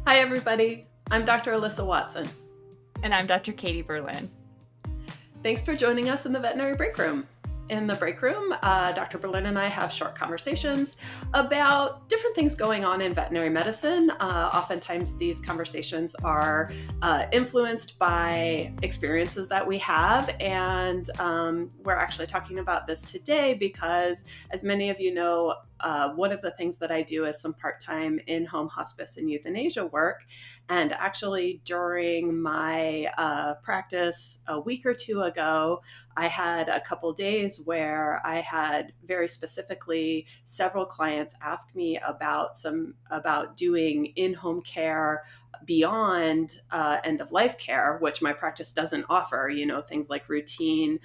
Hi, everybody. I'm Dr. Alyssa Watson. And I'm Dr. Katie Berlin. Thanks for joining us in the Veterinary Breakroom. In the break room, Dr. Berlin and I have short conversations about different things going on in veterinary medicine. Oftentimes, these conversations are influenced by experiences that we have, and we're actually talking about this today because, as many of you know, one of the things that I do is some part-time in-home hospice and euthanasia work. And actually, during my practice a week or two ago, I had a couple days where I had very specifically several clients ask me about doing in-home care beyond end-of-life care, which my practice doesn't offer, things like routine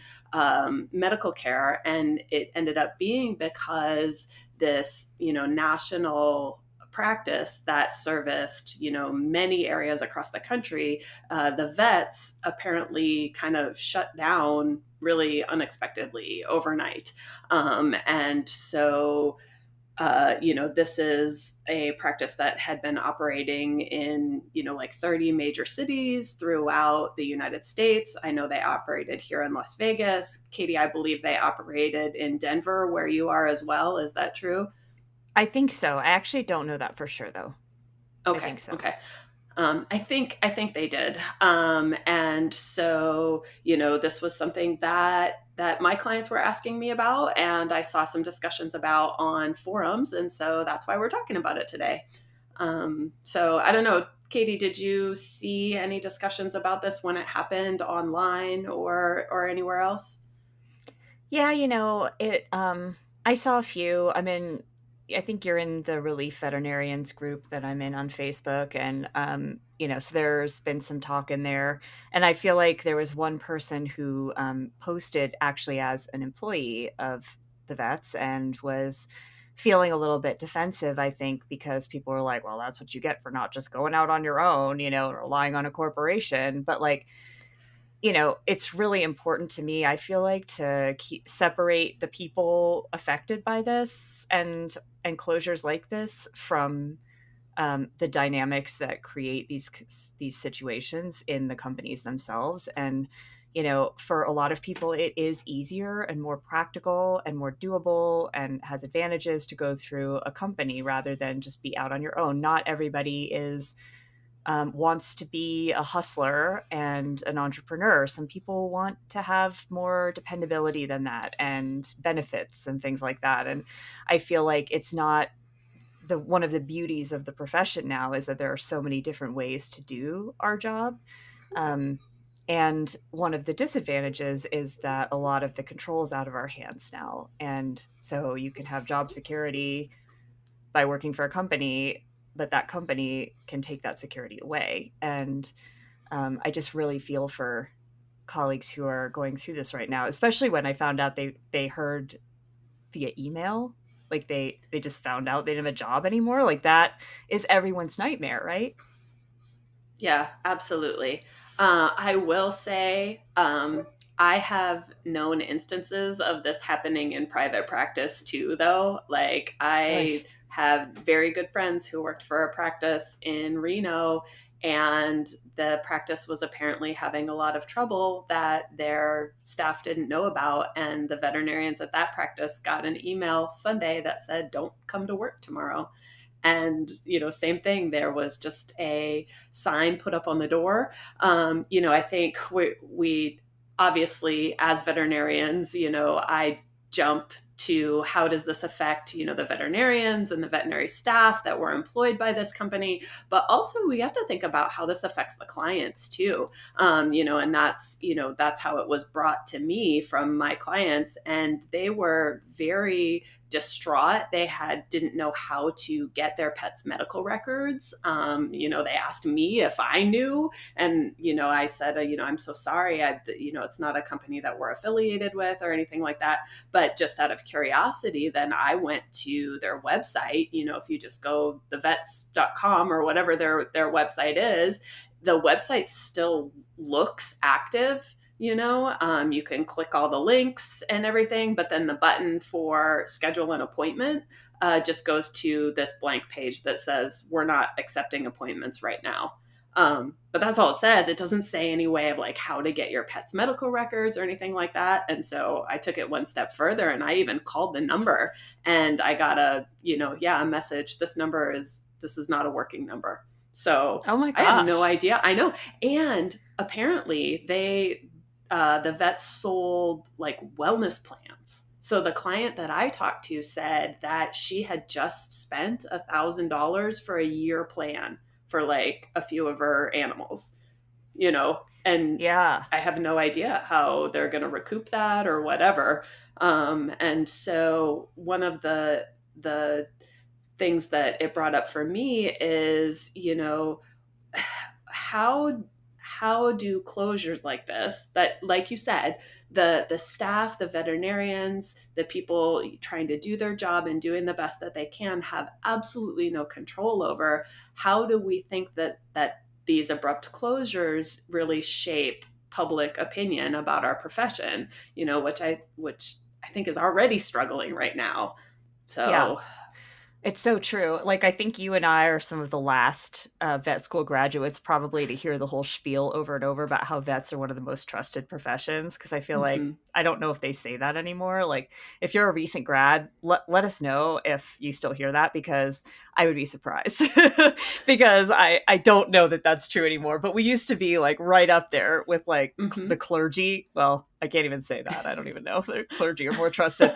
medical care. And it ended up being because this, national practice that serviced, many areas across the country, the vets apparently kind of shut down really unexpectedly overnight. And so, this is a practice that had been operating in, like 30 major cities throughout the United States. I know they operated here in Las Vegas. Katie, I believe they operated in Denver, where you are as well. Is that true? I think so. I actually don't know that for sure, though. Okay. I think so. Okay. I think they did. And so, this was something that my clients were asking me about, and I saw some discussions about on forums. And so that's why we're talking about it today. So I don't know, Katie, did you see any discussions about this when it happened online or anywhere else? Yeah, I saw a few. I think you're in the Relief Veterinarians group that I'm in on Facebook. And, so there's been some talk in there. And I feel like there was one person who posted actually as an employee of the vets and was feeling a little bit defensive, I think, because people were like, well, that's what you get for not just going out on your own, relying on a corporation. But it's really important to me, I feel like, to separate the people affected by this and closures like this from the dynamics that create these situations in the companies themselves. And for a lot of people, it is easier and more practical and more doable and has advantages to go through a company rather than just be out on your own. Not everybody wants to be a hustler and an entrepreneur. Some people want to have more dependability than that and benefits and things like that. And I feel like it's not one of the beauties of the profession now is that there are so many different ways to do our job. And one of the disadvantages is that a lot of the control is out of our hands now. And so you can have job security by working for a company, but that company can take that security away. And I just really feel for colleagues who are going through this right now, especially when I found out they heard via email, like they just found out they didn't have a job anymore. Like that is everyone's nightmare, right? Yeah, absolutely. I will say, I have known instances of this happening in private practice too, though. Like, I have very good friends who worked for a practice in Reno, and the practice was apparently having a lot of trouble that their staff didn't know about. And the veterinarians at that practice got an email Sunday that said, "Don't come to work tomorrow." And, same thing, there was just a sign put up on the door. I think we obviously, as veterinarians, I jump to how does this affect, the veterinarians and the veterinary staff that were employed by this company. But also we have to think about how this affects the clients too. And that's how it was brought to me from my clients. And they were very distraught. They didn't know how to get their pets' medical records. They asked me if I knew, and I said, I'm so sorry. It's not a company that we're affiliated with or anything like that. But just out of curiosity, then I went to their website. If you just go thevets.com or whatever their website is, the website still looks active. You can click all the links and everything, but then the button for schedule an appointment just goes to this blank page that says we're not accepting appointments right now. But that's all it says. It doesn't say any way of like how to get your pet's medical records or anything like that. And so I took it one step further, and I even called the number, and I got a message. This is not a working number. So Oh my I have no gosh. idea. I know. And apparently the vets sold like wellness plans. So the client that I talked to said that she had just spent $1,000 for a year plan for like a few of her animals, and Yeah. I have no idea how they're going to recoup that or whatever. And so one of the things that it brought up for me is, how do closures like this, that like you said, the staff, the veterinarians, the people trying to do their job and doing the best that they can, have absolutely no control over, how do we think that these abrupt closures really shape public opinion about our profession, which I think is already struggling right now. Yeah. So It's so true. Like, I think you and I are some of the last vet school graduates probably to hear the whole spiel over and over about how vets are one of the most trusted professions. Because I feel like, mhm. I don't know if they say that anymore. Like, if you're a recent grad, let us know if you still hear that, because I would be surprised. Because I don't know that that's true anymore. But we used to be like right up there with like the Mhm. clergy. Well, I can't even say that. I don't even know if the clergy are more trusted.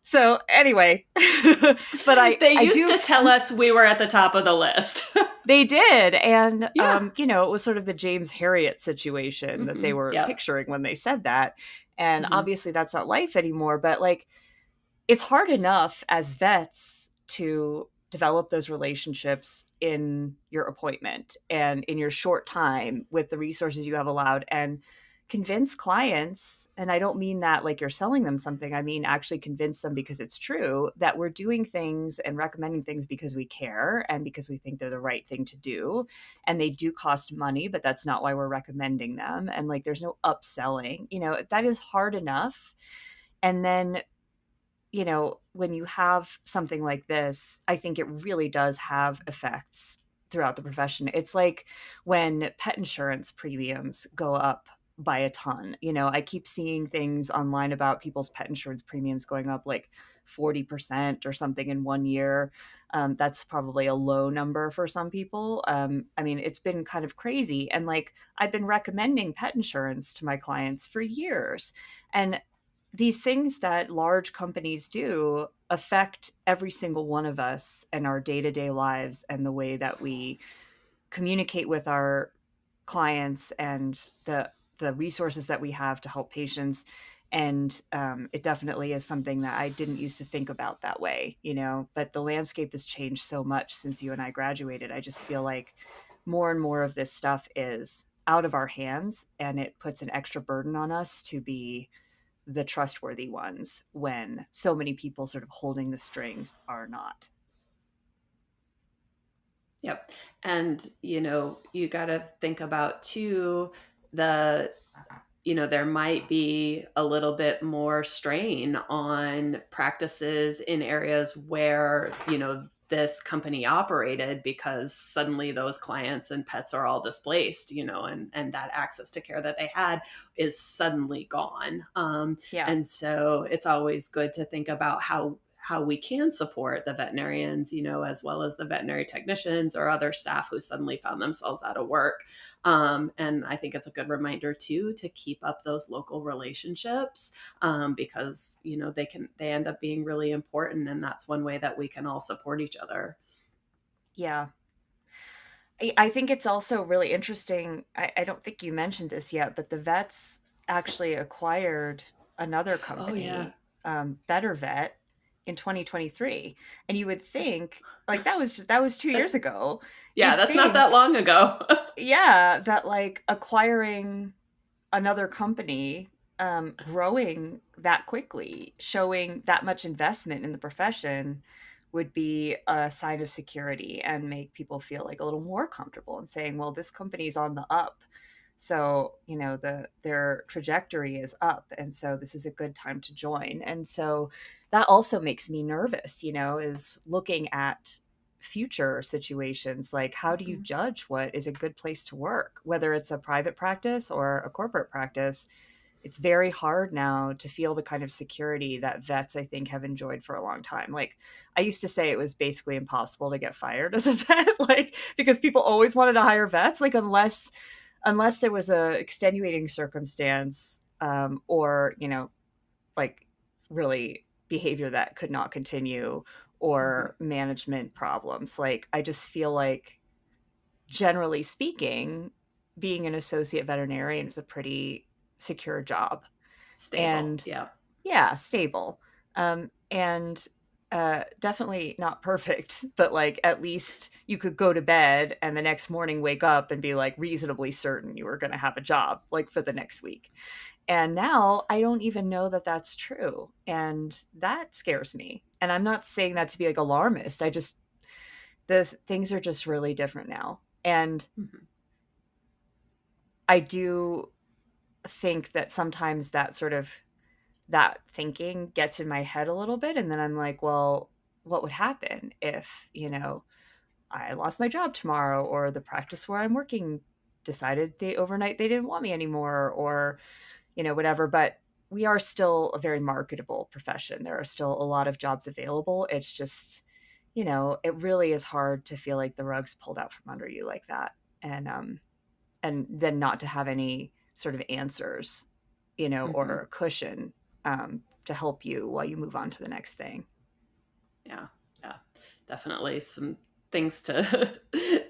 So anyway, but They I used do. to tell us we were at the top of the list. They did, and Yeah. it was sort of the James Harriet situation that they were Yep. picturing when they said that, and hmm obviously that's not life anymore. But like, it's hard enough as vets to develop those relationships in your appointment and in your short time with the resources you have allowed, and convince clients. And I don't mean that like you're selling them something, I mean actually convince them, because it's true, that we're doing things and recommending things because we care and because we think they're the right thing to do. And they do cost money, but that's not why we're recommending them. And like, there's no upselling, that is hard enough. And then, when you have something like this, I think it really does have effects throughout the profession. It's like when pet insurance premiums go up by a ton. I keep seeing things online about people's pet insurance premiums going up like 40% or something in one year. That's probably a low number for some people. I mean, it's been kind of crazy. And like, I've been recommending pet insurance to my clients for years. And these things that large companies do affect every single one of us and our day-to-day lives and the way that we communicate with our clients and the resources that we have to help patients. And it definitely is something that I didn't used to think about that way, but the landscape has changed so much since you and I graduated. I just feel like more and more of this stuff is out of our hands, and it puts an extra burden on us to be the trustworthy ones when so many people sort of holding the strings are not. Yep. And, you got to think about too, the, there might be a little bit more strain on practices in areas where, this company operated, because suddenly those clients and pets are all displaced, and that access to care that they had is suddenly gone. Yeah. And so it's always good to think about how we can support the veterinarians, as well as the veterinary technicians or other staff who suddenly found themselves out of work. And I think it's a good reminder too to keep up those local relationships, because they end up being really important, and that's one way that we can all support each other. Yeah. I think it's also really interesting. I don't think you mentioned this yet, but the vets actually acquired another Oh yeah. company, Better Vet, in 2023. And you would think, like, that was 2 years That's ago. Yeah, You'd that's not that think, long ago. yeah, that like acquiring another company, growing that quickly, showing that much investment in the profession, would be a sign of security and make people feel like a little more comfortable and saying, well, this company's on the up. So, their trajectory is up. And so this is a good time to join. And so that also makes me nervous, is looking at future situations. Like, how do you Mhm. judge what is a good place to work, whether it's a private practice or a corporate practice? It's very hard now to feel the kind of security that vets, I think, have enjoyed for a long time. Like, I used to say it was basically impossible to get fired as a vet, like, because people always wanted to hire vets, like, unless there was a extenuating circumstance, or, like, really behavior that could not continue, Mhm. or management problems. Like, I just feel like, generally speaking, being an associate veterinarian is a pretty secure job. Stable. And Yeah. yeah, stable. And definitely not perfect, but like, at least you could go to bed and the next morning wake up and be like reasonably certain you were going to have a job like for the next week. And now I don't even know that that's true. And that scares me. And I'm not saying that to be like alarmist. The things are just really different now. And Mhm. I do think that sometimes that thinking gets in my head a little bit. And then I'm like, well, what would happen if, I lost my job tomorrow, or the practice where I'm working decided overnight they didn't want me anymore, or, whatever. But we are still a very marketable profession. There are still a lot of jobs available. It's just, it really is hard to feel like the rug's pulled out from under you like that. And then not to have any sort of answers, Mhm. or a cushion, to help you while you move on to the next thing. Yeah, yeah, definitely some things to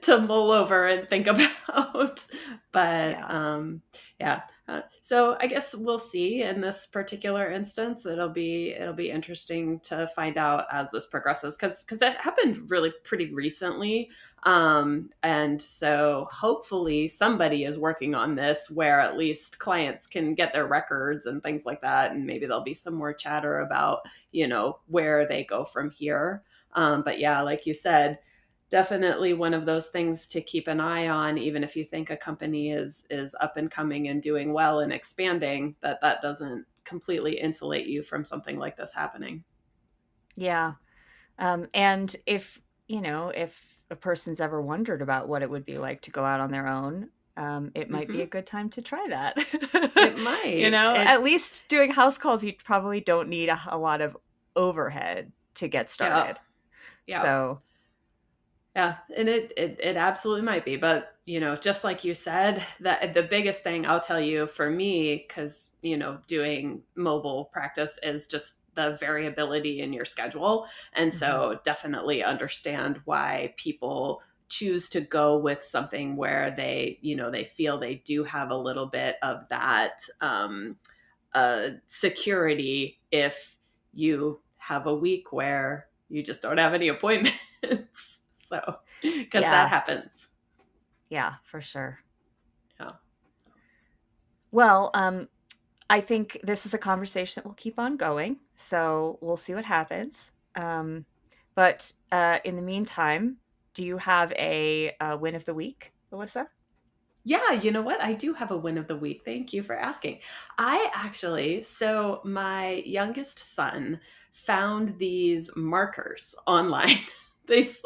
to mull over and think about. But Yeah. yeah, so I guess we'll see. In this particular instance, it'll be interesting to find out as this progresses, because it happened really pretty recently, and so hopefully somebody is working on this where at least clients can get their records and things like that, and maybe there'll be some more chatter about where they go from here. But yeah, like you said, definitely one of those things to keep an eye on, even if you think a company is up and coming and doing well and expanding, that doesn't completely insulate you from something like this happening. Yeah. And if a person's ever wondered about what it would be like to go out on their own, it might be Hmm. a good time to try that. It might. At least doing house calls, you probably don't need a lot of overhead to get Yeah. started. Yeah. So, Yeah, and it absolutely might be, but just like you said, that the biggest thing I'll tell you for me, because doing mobile practice is just the variability in your schedule, and mhm, so definitely understand why people choose to go with something where they feel they do have a little bit of that security if you have a week where you just don't have any appointments. So, because that yeah, happens. yeah, for sure. Yeah. Well, I think this is a conversation that will keep on going. So we'll see what happens. But in the meantime, do you have a win of the week, Alyssa? Yeah, you know what? I do have a win of the week. Thank you for asking. So my youngest son found these markers online. These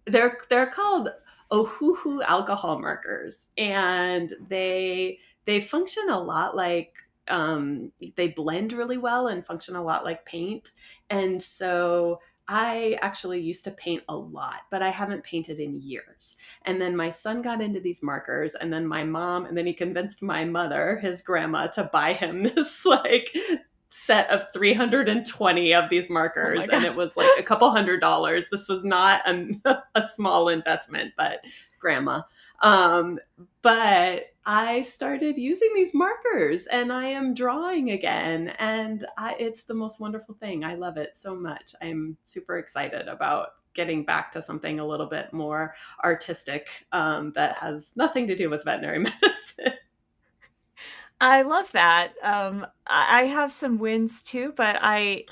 they're called Ohuhu alcohol markers, and they function a lot like they blend really well and function a lot like paint. And so I actually used to paint a lot, but I haven't painted in years. And then my son got into these markers, and then my mom, and then he convinced my mother, his grandma, to buy him this set of 320 of these Oh my markers. And God. it was like a couple $100s. This was not a small investment, but grandma. But I started using these markers and I am drawing again. And it's the most wonderful thing. I love it so much. I'm super excited about getting back to something a little bit more artistic, that has nothing to do with veterinary medicine. I love that. I have some wins too, but I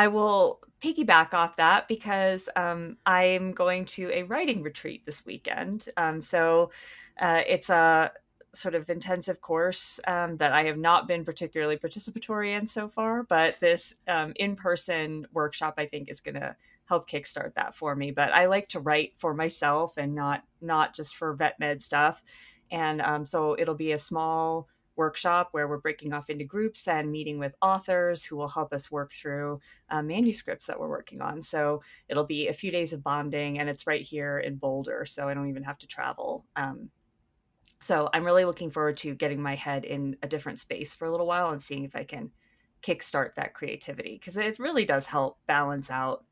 will piggyback off that because I'm going to a writing retreat this weekend. So it's a sort of intensive course that I have not been particularly participatory in so far, but this in-person workshop I think is going to help kickstart that for me. But I like to write for myself and not just for vet med stuff. And so it'll be a small workshop where we're breaking off into groups and meeting with authors who will help us work through manuscripts that we're working on. So it'll be a few days of bonding, and it's right here in Boulder, so I don't even have to travel. So I'm really looking forward to getting my head in a different space for a little while and seeing if I can kickstart that creativity, because it really does help balance out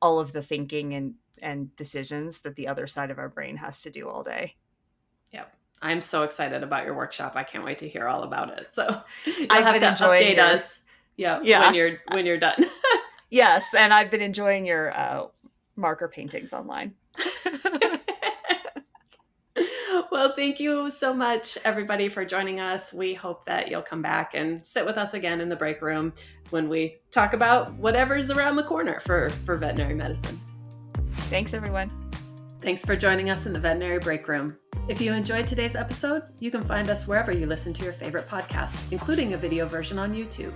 all of the thinking and decisions that the other side of our brain has to do all day. Yep. I'm so excited about your workshop. I can't wait to hear all about it. So you'll I've have been to update us. Yeah. When you're done. Yes. And I've been enjoying your marker paintings online. Well, thank you so much, everybody, for joining us. We hope that you'll come back and sit with us again in the break room when we talk about whatever's around the corner for veterinary medicine. Thanks, everyone. Thanks for joining us in the Veterinary Break Room. If you enjoyed today's episode, you can find us wherever you listen to your favorite podcasts, including a video version on YouTube.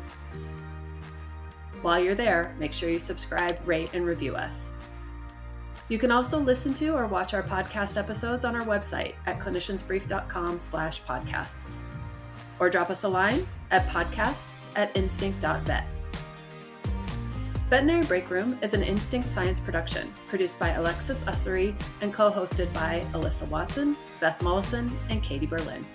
While you're there, make sure you subscribe, rate, and review us. You can also listen to or watch our podcast episodes on our website at cliniciansbrief.com/podcasts, or drop us a line at podcasts@instinct.vet. Veterinary Break Room is an Instinct Science production produced by Alexis Ussery and co-hosted by Alyssa Watson, Beth Mollison, and Katie Berlin.